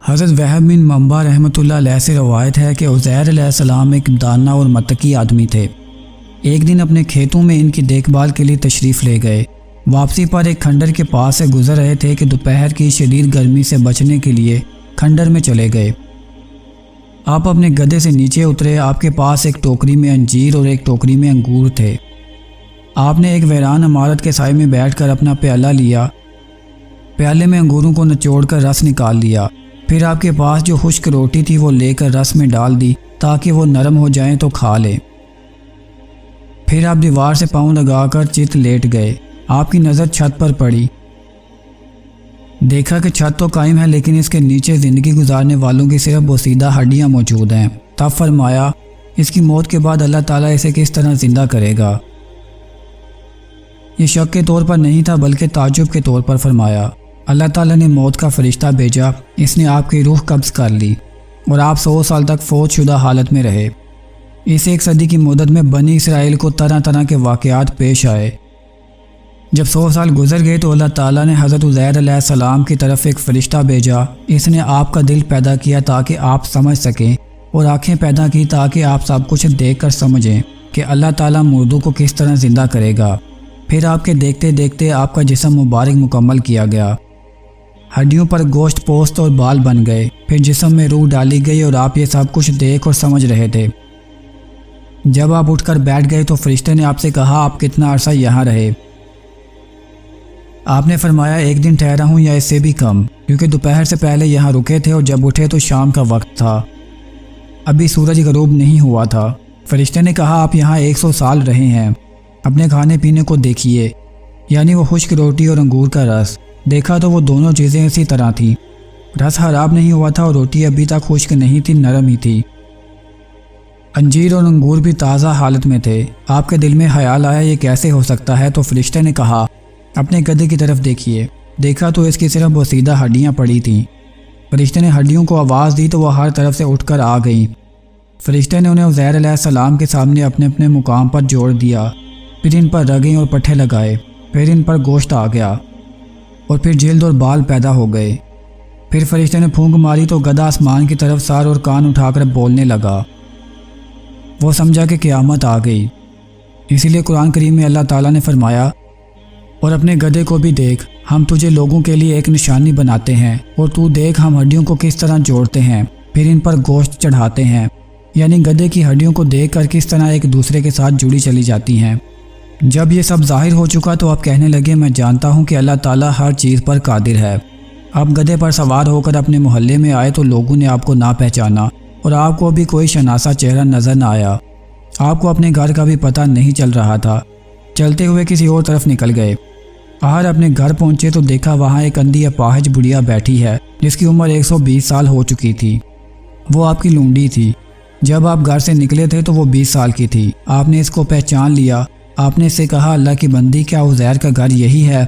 حضرت وہب بن منبع رحمۃ اللہ علیہ سے روایت ہے کہ عزیر علیہ السلام ایک دانا اور متقی آدمی تھے۔ ایک دن اپنے کھیتوں میں ان کی دیکھ بھال کے لیے تشریف لے گئے۔ واپسی پر ایک کھنڈر کے پاس سے گزر رہے تھے کہ دوپہر کی شدید گرمی سے بچنے کے لیے کھنڈر میں چلے گئے۔ آپ اپنے گدھے سے نیچے اترے۔ آپ کے پاس ایک ٹوکری میں انجیر اور ایک ٹوکری میں انگور تھے۔ آپ نے ایک ویران عمارت کے سائے میں بیٹھ کر اپنا پیالہ لیا، پیالے میں انگوروں کو نچوڑ کر رس نکال لیا۔ پھر آپ کے پاس جو خشک روٹی تھی وہ لے کر رس میں ڈال دی تاکہ وہ نرم ہو جائیں تو کھا لیں۔ پھر آپ دیوار سے پاؤں لگا کر چت لیٹ گئے۔ آپ کی نظر چھت پر پڑی۔ دیکھا کہ چھت تو قائم ہے لیکن اس کے نیچے زندگی گزارنے والوں کی صرف بوسیدہ ہڈیاں موجود ہیں۔ تب فرمایا، اس کی موت کے بعد اللہ تعالیٰ اسے کس طرح زندہ کرے گا؟ یہ شک کے طور پر نہیں تھا بلکہ تعجب کے طور پر فرمایا، اللہ تعالیٰ نے موت کا فرشتہ بھیجا، اس نے آپ کی روح قبض کر لی اور آپ 100 سال تک فوت شدہ حالت میں رہے۔ اس 1 صدی کی مدت میں بنی اسرائیل کو طرح طرح کے واقعات پیش آئے۔ جب 100 سال گزر گئے تو اللہ تعالیٰ نے حضرت عزیر علیہ السلام کی طرف ایک فرشتہ بھیجا۔ اس نے آپ کا دل پیدا کیا تاکہ آپ سمجھ سکیں اور آنکھیں پیدا کی تاکہ آپ سب کچھ دیکھ کر سمجھیں کہ اللہ تعالیٰ مردوں کو کس طرح زندہ کرے گا۔ پھر آپ کے دیکھتے دیکھتے آپ کا جسم مبارک مکمل کیا گیا، ہڈیوں پر گوشت پوست اور بال بن گئے۔ پھر جسم میں روح ڈالی گئی اور آپ یہ سب کچھ دیکھ اور سمجھ رہے تھے۔ جب آپ اٹھ کر بیٹھ گئے تو فرشتے نے آپ سے کہا، آپ کتنا عرصہ یہاں رہے؟ آپ نے فرمایا، 1 دن ٹھہرا ہوں یا اس سے بھی کم، کیونکہ دوپہر سے پہلے یہاں رکے تھے اور جب اٹھے تو شام کا وقت تھا، ابھی سورج غروب نہیں ہوا تھا۔ فرشتے نے کہا، آپ یہاں 100 سال رہے ہیں، اپنے کھانے پینے کو دیکھیے، یعنی وہ خشک روٹی اور انگور کا رس۔ دیکھا تو وہ دونوں چیزیں اسی طرح تھیں، رس خراب نہیں ہوا تھا اور روٹی ابھی تک خشک نہیں تھی، نرم ہی تھی۔ انجیر اور انگور بھی تازہ حالت میں تھے۔ آپ کے دل میں خیال آیا، یہ کیسے ہو سکتا ہے؟ تو فرشتے نے کہا، اپنے گدھے کی طرف دیکھیے۔ دیکھا تو اس کی صرف بوسیدہ ہڈیاں پڑی تھیں۔ فرشتے نے ہڈیوں کو آواز دی تو وہ ہر طرف سے اٹھ کر آ گئیں۔ فرشتے نے انہیں عزیر علیہ السلام کے سامنے اپنے اپنے مقام پر جوڑ دیا، پھر ان پر رگیں اور پٹھے لگائے، پھر ان پر گوشت آ گیا اور پھر جلد اور بال پیدا ہو گئے۔ پھر فرشتے نے پھونک ماری تو گدھا آسمان کی طرف سر اور کان اٹھا کر بولنے لگا۔ وہ سمجھا کہ قیامت آ گئی۔ اسی لیے قرآن کریم میں اللہ تعالیٰ نے فرمایا، اور اپنے گدھے کو بھی دیکھ، ہم تجھے لوگوں کے لیے ایک نشانی بناتے ہیں، اور تو دیکھ ہم ہڈیوں کو کس طرح جوڑتے ہیں، پھر ان پر گوشت چڑھاتے ہیں۔ یعنی گدھے کی ہڈیوں کو دیکھ کر کس طرح ایک دوسرے کے ساتھ جڑی چلی جاتی ہیں۔ جب یہ سب ظاہر ہو چکا تو آپ کہنے لگے، میں جانتا ہوں کہ اللہ تعالیٰ ہر چیز پر قادر ہے۔ آپ گدھے پر سوار ہو کر اپنے محلے میں آئے تو لوگوں نے آپ کو نہ پہچانا اور آپ کو بھی کوئی شناسا چہرہ نظر نہ آیا۔ آپ کو اپنے گھر کا بھی پتہ نہیں چل رہا تھا۔ چلتے ہوئے کسی اور طرف نکل گئے۔ آخر اپنے گھر پہنچے تو دیکھا وہاں ایک اندھی اپاہج بڑھیا بیٹھی ہے جس کی عمر 120 سال ہو چکی تھی۔ وہ آپ کی لونڈی تھی۔ جب آپ گھر سے نکلے تھے تو وہ 20 سال کی تھی۔ آپ نے اس کو پہچان لیا۔ آپ نے اس سے کہا، اللہ کی بندی، کیا عزیر کا گھر یہی ہے؟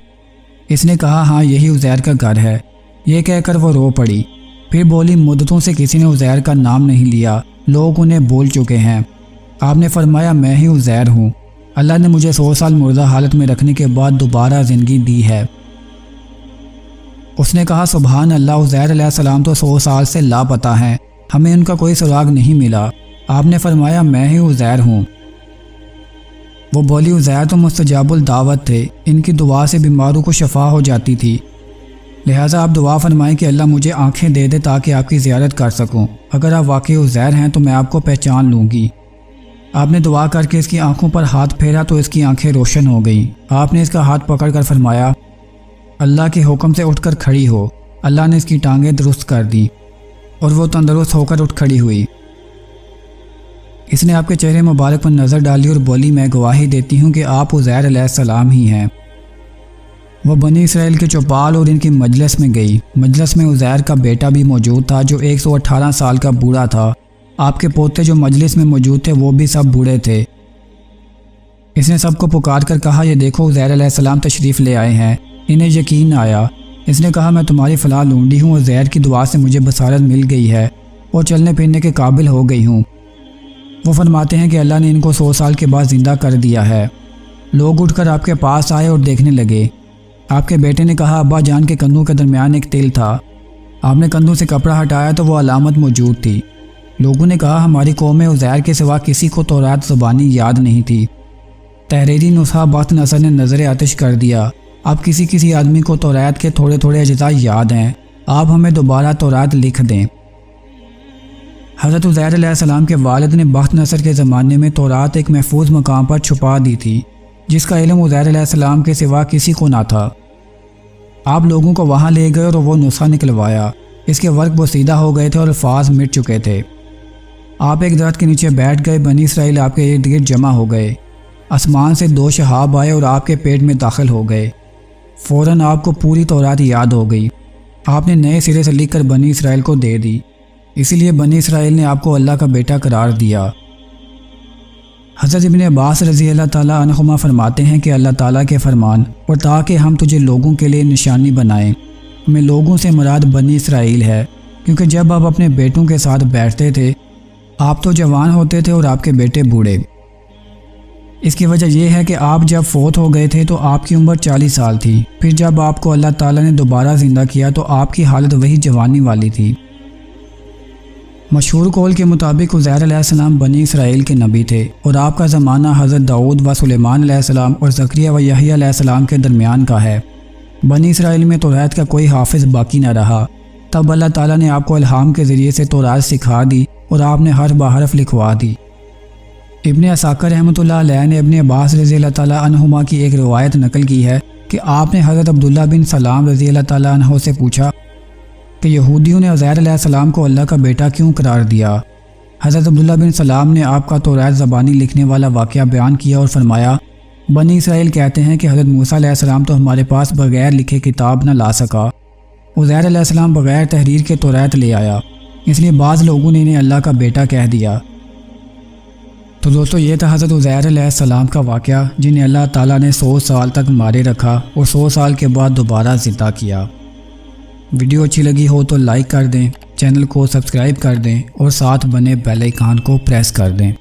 اس نے کہا، ہاں یہی عزیر کا گھر ہے۔ یہ کہہ کر وہ رو پڑی۔ پھر بولی، مدتوں سے کسی نے عزیر کا نام نہیں لیا، لوگ انہیں بول چکے ہیں۔ آپ نے فرمایا، میں ہی عزیر ہوں، اللہ نے مجھے 100 سال مردہ حالت میں رکھنے کے بعد دوبارہ زندگی دی ہے۔ اس نے کہا، سبحان اللہ، عزیر علیہ السلام تو 100 سال سے لاپتہ ہیں، ہمیں ان کا کوئی سراغ نہیں ملا۔ آپ نے فرمایا، میں ہی عزیر ہوں۔ وہ بولی، عزیر تو مستجاب الدعوت تھے، ان کی دعا سے بیماروں کو شفا ہو جاتی تھی، لہٰذا آپ دعا فرمائیں کہ اللہ مجھے آنکھیں دے دے تاکہ آپ کی زیارت کر سکوں۔ اگر آپ واقعی عزیر ہیں تو میں آپ کو پہچان لوں گی۔ آپ نے دعا کر کے اس کی آنکھوں پر ہاتھ پھیرا تو اس کی آنکھیں روشن ہو گئیں۔ آپ نے اس کا ہاتھ پکڑ کر فرمایا، اللہ کے حکم سے اٹھ کر کھڑی ہو۔ اللہ نے اس کی ٹانگیں درست کر دی اور وہ تندرست ہو کر اٹھ کھڑی ہوئی۔ اس نے آپ کے چہرے مبارک پر نظر ڈالی اور بولی، میں گواہی دیتی ہوں کہ آپ عزیر علیہ السلام ہی ہیں۔ وہ بنی اسرائیل کے چوپال اور ان کی مجلس میں گئی۔ مجلس میں عزیر کا بیٹا بھی موجود تھا جو 118 سال کا بوڑھا تھا۔ آپ کے پوتے جو مجلس میں موجود تھے وہ بھی سب بوڑھے تھے۔ اس نے سب کو پکار کر کہا، یہ دیکھو عزیر علیہ السلام تشریف لے آئے ہیں۔ انہیں یقین آیا۔ اس نے کہا، میں تمہاری فلاں لونڈی ہوں، عزیر کی دعا سے مجھے بصارت مل گئی ہے اور چلنے پھرنے کے قابل ہو گئی ہوں۔ وہ فرماتے ہیں کہ اللہ نے ان کو 100 سال کے بعد زندہ کر دیا ہے۔ لوگ اٹھ کر آپ کے پاس آئے اور دیکھنے لگے۔ آپ کے بیٹے نے کہا، ابا جان کے کندھوں کے درمیان ایک تل تھا، آپ نے کندھوں سے کپڑا ہٹایا تو وہ علامت موجود تھی۔ لوگوں نے کہا ہماری قوم میں عزیر کے سوا کسی کو تورات زبانی یاد نہیں تھی۔ تحریری نسخہ بخت نصر نے نظر آتش کر دیا۔ اب کسی آدمی کو تورات کے تھوڑے تھوڑے اجزاء یاد ہیں، آپ ہمیں دوبارہ تورات لکھ دیں۔ حضرت عزیر علیہ السلام کے والد نے بخت نصر کے زمانے میں تورات ایک محفوظ مقام پر چھپا دی تھی، جس کا علم عزیر علیہ السلام کے سوا کسی کو نہ تھا۔ آپ لوگوں کو وہاں لے گئے اور وہ نسخہ نکلوایا۔ اس کے ورق بوسیدہ ہو گئے تھے اور الفاظ مٹ چکے تھے۔ آپ ایک درخت کے نیچے بیٹھ گئے، بنی اسرائیل آپ کے ارد گرد جمع ہو گئے۔ آسمان سے 2 شہاب آئے اور آپ کے پیٹ میں داخل ہو گئے۔ فوراً آپ کو پوری تورات یاد ہو گئی۔ آپ نے نئے سرے سے لکھ کر بنی اسرائیل کو دے دی، اسی لیے بنی اسرائیل نے آپ کو اللہ کا بیٹا قرار دیا۔ حضرت ابن عباس رضی اللہ تعالیٰ عنہما فرماتے ہیں کہ اللہ تعالیٰ کے فرمان اور تاکہ ہم تجھے لوگوں کے لیے نشانی بنائیں، ہمیں لوگوں سے مراد بنی اسرائیل ہے، کیونکہ جب آپ اپنے بیٹوں کے ساتھ بیٹھتے تھے آپ تو جوان ہوتے تھے اور آپ کے بیٹے بوڑھے۔ اس کی وجہ یہ ہے کہ آپ جب فوت ہو گئے تھے تو آپ کی عمر 40 سال تھی، پھر جب آپ کو اللہ تعالیٰ نے دوبارہ زندہ کیا تو آپ کی حالت وہی جوانی والی تھی۔ مشہور قول کے مطابق عزیر علیہ السلام بنی اسرائیل کے نبی تھے اور آپ کا زمانہ حضرت داؤد و سلیمان علیہ السلام اور زکریا و یحییٰ علیہ السلام کے درمیان کا ہے۔ بنی اسرائیل میں تورات کا کوئی حافظ باقی نہ رہا، تب اللہ تعالیٰ نے آپ کو الہام کے ذریعے سے تورات سکھا دی اور آپ نے حرف بحرف لکھوا دی۔ ابن عساکر رحمۃ اللہ علیہ نے ابن عباس رضی اللہ تعالیٰ عنہما کی ایک روایت نقل کی ہے کہ آپ نے حضرت عبداللہ بن سلام رضی اللہ تعالیٰ عنہ سے پوچھا کہ یہودیوں نے عزیر علیہ السلام کو اللہ کا بیٹا کیوں قرار دیا؟ حضرت عبداللہ بن سلام نے آپ کا تورات زبانی لکھنے والا واقعہ بیان کیا اور فرمایا، بنی اسرائیل کہتے ہیں کہ حضرت موسیٰ علیہ السلام تو ہمارے پاس بغیر لکھے کتاب نہ لا سکا، عزیر علیہ السلام بغیر تحریر کے تورات لے آیا، اس لیے بعض لوگوں نے انہیں اللہ کا بیٹا کہہ دیا۔ تو دوستو یہ تھا حضرت عزیر علیہ السلام کا واقعہ، جنہیں اللہ تعالیٰ نے 100 سال تک مارے رکھا اور 100 سال کے بعد دوبارہ زندہ کیا۔ ویڈیو اچھی لگی ہو تو لائک کر دیں، چینل کو سبسکرائب کر دیں اور ساتھ بنے بیل آئیکن کو پریس کر دیں۔